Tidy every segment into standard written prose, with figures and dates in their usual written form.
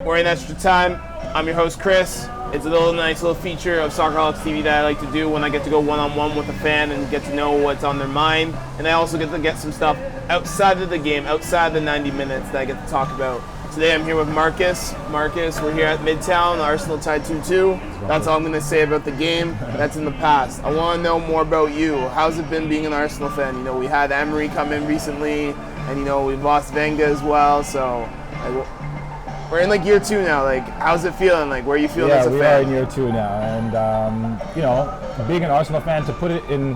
We're in Extra Time. I'm your host, Chris. It's a nice little feature of Soccerholics TV that I like to do when I get to go one-on-one with a fan and get to know what's on their mind. And I also get to get some stuff outside of the game, outside the 90 minutes that I get to talk about. Today I'm here with Marcus. Marcus, we're here at Midtown. Arsenal tied 2-2. That's all I'm going to say about the game. That's in the past. I want to know more about you. How's it been being an Arsenal fan? You know, we had Emery come in recently, and you know, we've lost Wenger as well. So we're in like year 2 now. Like, how's it feeling? Like, where are you feeling as a fan? Yeah, we are in year 2 now. And, you know, being an Arsenal fan, to put it in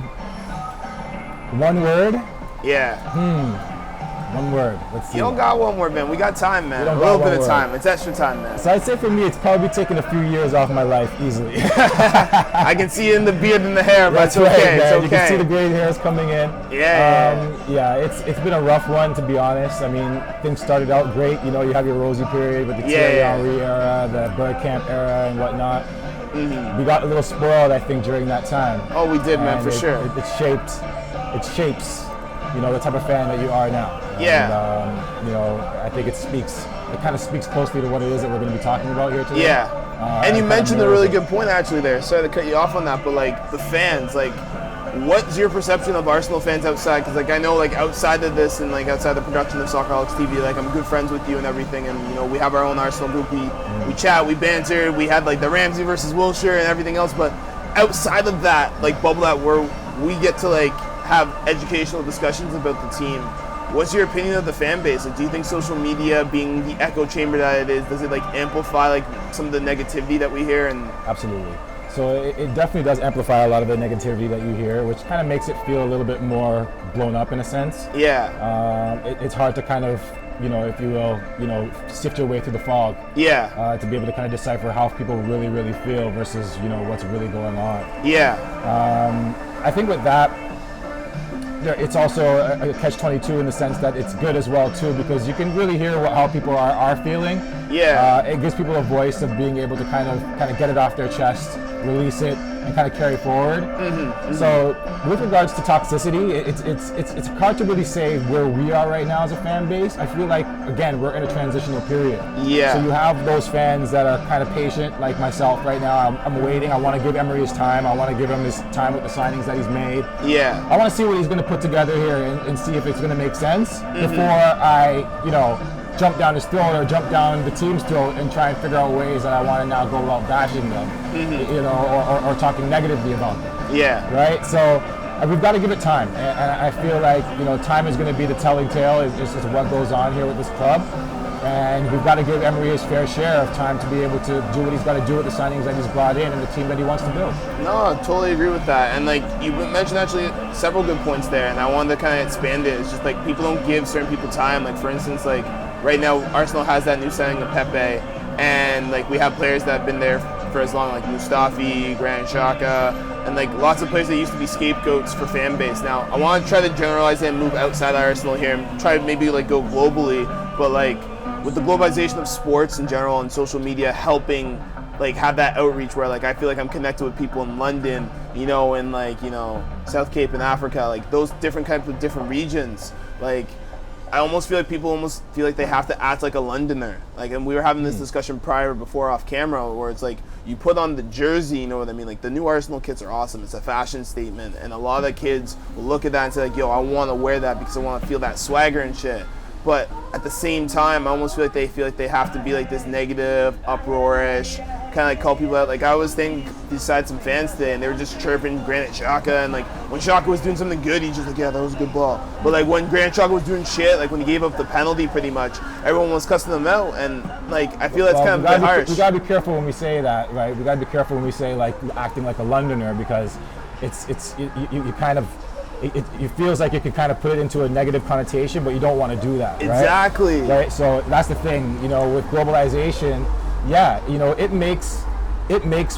one word. Yeah. One word. Let's see. You don't got one word, man. We got time, man. A little bit of time. It's extra time, man. So I'd say for me, it's probably taken a few years off my life easily. I can see it in the beard and the hair, but it's okay. Right, it's okay. You can see the gray hairs coming in. Yeah. It's been a rough one, to be honest. I mean, things started out great. You know, you have your rosy period with the Thierry Henry era, the Bergkamp era, and whatnot. Mm-hmm. We got a little spoiled, I think, during that time. Oh, we did, man, for sure. It shapes, you know, the type of fan that you are now. Yeah. And, you know, I think it kind of speaks closely to what it is that we're going to be talking about here today. Yeah. And you mentioned a really good point actually there. Sorry to cut you off on that, but like the fans, like what's your perception of Arsenal fans outside? Because like I know like outside of this and like outside the production of Soccerholics TV, like I'm good friends with you and everything, and you know we have our own Arsenal group. We chat, we banter, we had like the Ramsey versus Wilshere and everything else. But outside of that, like bubble that where we get to like have educational discussions about the team. What's your opinion of the fan base? Like, do you think social media, being the echo chamber that it is, does it like amplify like some of the negativity that we hear? And absolutely. So it definitely does amplify a lot of the negativity that you hear, which kind of makes it feel a little bit more blown up in a sense. Yeah. It's hard to kind of, you know, if you will, you know, sift your way through the fog. Yeah. To be able to kind of decipher how people really, really feel versus, you know, what's really going on. Yeah. I think with that, it's also a catch-22 in the sense that it's good as well too, because you can really hear how people are feeling. Yeah. It gives people a voice of being able to kind of get it off their chest, release it, and kind of carry forward. Mm-hmm. So with regards to toxicity, it's hard to really say where we are right now as a fan base. I feel like, again, we're in a transitional period. Yeah. So you have those fans that are kind of patient, like myself right now. I'm waiting. I want to give Emery his time. I want to give him his time with the signings that he's made. Yeah. I want to see what he's going to put together here and see if it's going to make sense before I, you know, jump down his throat or jump down the team's throat and try and figure out ways that I want to now go about bashing them, you know, or talking negatively about them. Yeah. Right? So we've got to give it time. And I feel like, you know, time is going to be the telling tale is what goes on here with this club. And we've got to give Emery his fair share of time to be able to do what he's got to do with the signings that he's brought in and the team that he wants to build. No, I totally agree with that. And like you mentioned actually several good points there, and I wanted to kind of expand it. It's just like people don't give certain people time. Like for instance, like right now Arsenal has that new signing of Pepe, and like we have players that have been there for as long, like Mustafi, Granit Xhaka, and like lots of players that used to be scapegoats for fan base. Now I want to try to generalize it and move outside Arsenal here and try to maybe like go globally, but like with the globalization of sports in general and social media helping like have that outreach where like I feel like I'm connected with people in London, you know, in like, you know, South Cape in Africa, like those different kinds of different regions. Like I almost feel like people almost feel like they have to act like a Londoner. Like, and we were having this discussion before off camera where it's like you put on the jersey, you know what I mean? Like the new Arsenal kits are awesome. It's a fashion statement, and a lot of the kids will look at that and say like, yo, I want to wear that because I want to feel that swagger and shit. But at the same time, I almost feel like they have to be like this negative, uproarish, kind of like call people out. Like I was staying beside some fans today, and they were just chirping Granit Xhaka, and like when Xhaka was doing something good, he's just like, yeah, that was a good ball. But like when Granit Xhaka was doing shit, like when he gave up the penalty, pretty much everyone was cussing them out, and like I feel that's kind of a bit harsh. We gotta be careful when we say that, right? We gotta be careful when we say like acting like a Londoner, because you kind of. It feels like you can kind of put it into a negative connotation, but you don't want to do that, right? Exactly. Right. So that's the thing, you know, with globalization, yeah, you know, it makes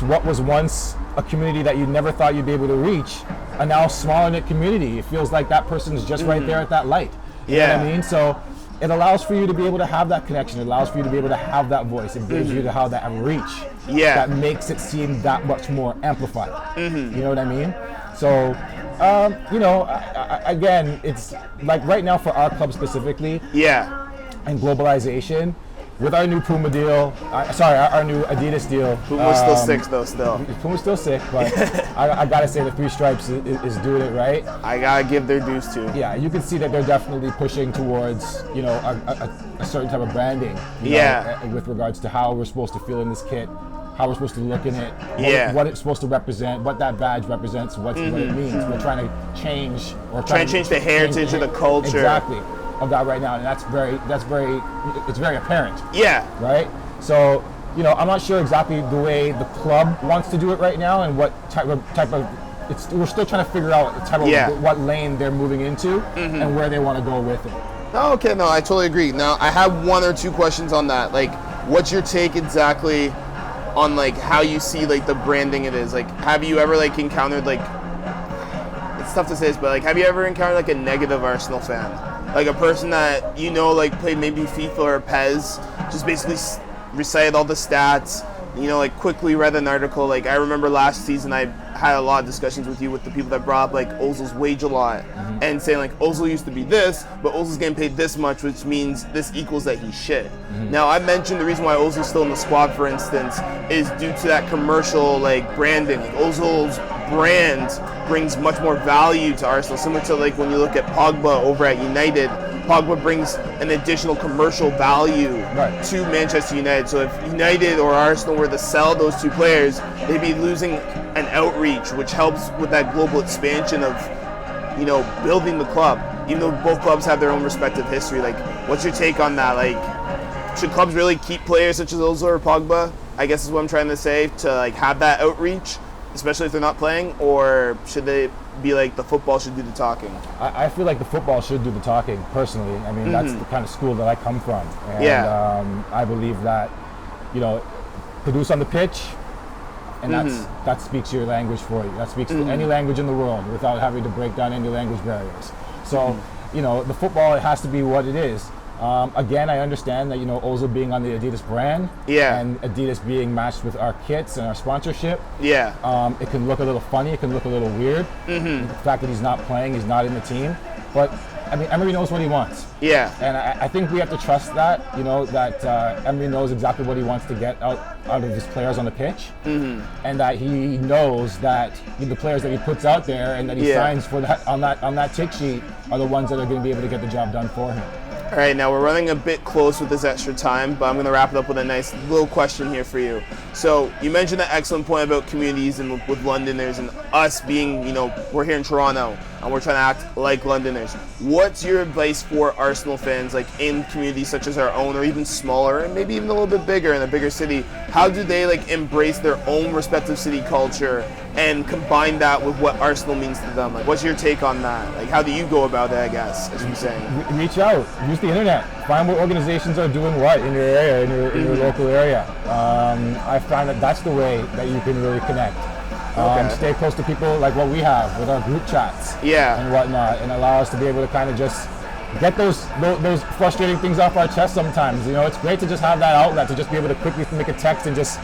what was once a community that you never thought you'd be able to reach a now smaller knit community. It feels like that person's just right there at that light. You know what I mean? So it allows for you to be able to have that connection. It allows for you to be able to have that voice. It gives you to have that reach. Yeah. That makes it seem that much more amplified. You know what I mean? So, you know, again, it's like right now for our club specifically. Yeah. And globalization, with our new Puma deal, our new Adidas deal. Puma's still sick though, still. Puma's still sick, but I gotta say the Three Stripes is doing it right. I gotta give their dues too. Yeah, you can see that they're definitely pushing towards, you know, a certain type of branding. You know, with regards to how we're supposed to feel in this kit, how we're supposed to look in it, what it's supposed to represent, what that badge represents, what it means. We're trying to change, the heritage of the culture. Exactly. Of that right now, and it's very apparent. Yeah. Right? So, you know, I'm not sure exactly the way the club wants to do it right now and what type of we're still trying to figure out what lane they're moving into and where they want to go with it. Oh, okay, no, I totally agree. Now, I have one or two questions on that. Like, what's your take exactly on like how you see like the branding it is? Like, have you ever like encountered like, it's tough to say this, but like, have you ever encountered like a negative Arsenal fan? Like a person that, you know, like played maybe FIFA or PES, just basically recited all the stats, you know, like quickly read an article. Like I remember last season I had a lot of discussions with you with the people that brought up like Ozil's wage a lot and saying like Ozil used to be this, but Ozil's getting paid this much, which means this equals that he's shit. Now I mentioned the reason why Ozil's still in the squad, for instance, is due to that commercial like branding. Like Ozil's brand brings much more value to Arsenal, similar to like when you look at Pogba over at United. Pogba brings an additional commercial value to Manchester United. So if United or Arsenal were to sell those two players, they'd be losing an outreach, which helps with that global expansion of, you know, building the club. Even though both clubs have their own respective history, like, what's your take on that? Like, should clubs really keep players such as Ozil or Pogba? I guess is what I'm trying to say, to like have that outreach, especially if they're not playing, or should they be like the football should do the talking? I feel like the football should do the talking, personally. I mean, that's the kind of school that I come from. And I believe that, you know, produce on the pitch, and that speaks your language for you. That speaks to any language in the world without having to break down any language barriers. So, you know, the football, it has to be what it is. Again, I understand that, you know, Ozil being on the Adidas brand and Adidas being matched with our kits and our sponsorship, it can look a little funny, it can look a little weird. The fact that he's not playing, he's not in the team. But, I mean, Emery knows what he wants. And I think we have to trust that, you know, that Emery knows exactly what he wants to get out of his players on the pitch. And that he knows that the players that he puts out there and that he signs for that on that tick sheet are the ones that are going to be able to get the job done for him. All right, now we're running a bit close with this extra time, but I'm going to wrap it up with a nice little question here for you. So you mentioned an excellent point about communities and with Londoners and us being, you know, we're here in Toronto and we're trying to act like Londoners. What's your advice for Arsenal fans, like in communities such as our own or even smaller and maybe even a little bit bigger in a bigger city? How do they like embrace their own respective city culture and combine that with what Arsenal means to them? Like, what's your take on that? Like, how do you go about it, I guess, as you're saying? Reach out. Use the internet. Find what organizations are doing what in your area, in your local area. I find that that's the way that you can really connect. Stay close to people like what we have with our group chats and whatnot, and allow us to be able to kind of just get those frustrating things off our chest sometimes. You know, it's great to just have that outlet, to just be able to quickly make a text and just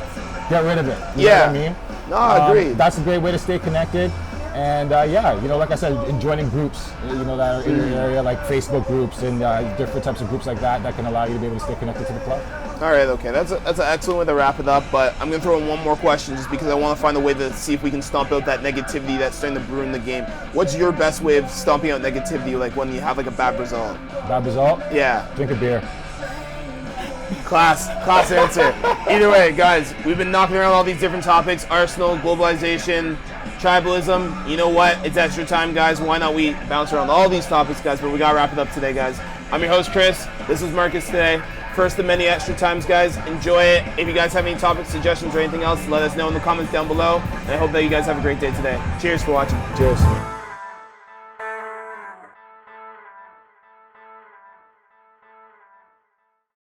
get rid of it. You know what I mean? No, I agree. That's a great way to stay connected. And you know, like I said, in joining groups, you know, that are in your area, like Facebook groups and different types of groups like that can allow you to be able to stay connected to the club. All right, okay, that's an excellent way to wrap it up, but I'm going to throw in one more question just because I want to find a way to see if we can stomp out that negativity that's starting to brew in the game. What's your best way of stomping out negativity, like when you have like a bad result? Bad result? Yeah. Drink a beer. Class answer. Either way, guys, we've been knocking around all these different topics: Arsenal, globalization, tribalism. You know what? It's extra time, guys. Why not we bounce around all these topics, guys? But we gotta wrap it up today, guys. I'm your host, Chris. This is Marcus today. First of many extra times, guys. Enjoy it. If you guys have any topic suggestions or anything else, let us know in the comments down below. And I hope that you guys have a great day today. Cheers for watching. Cheers.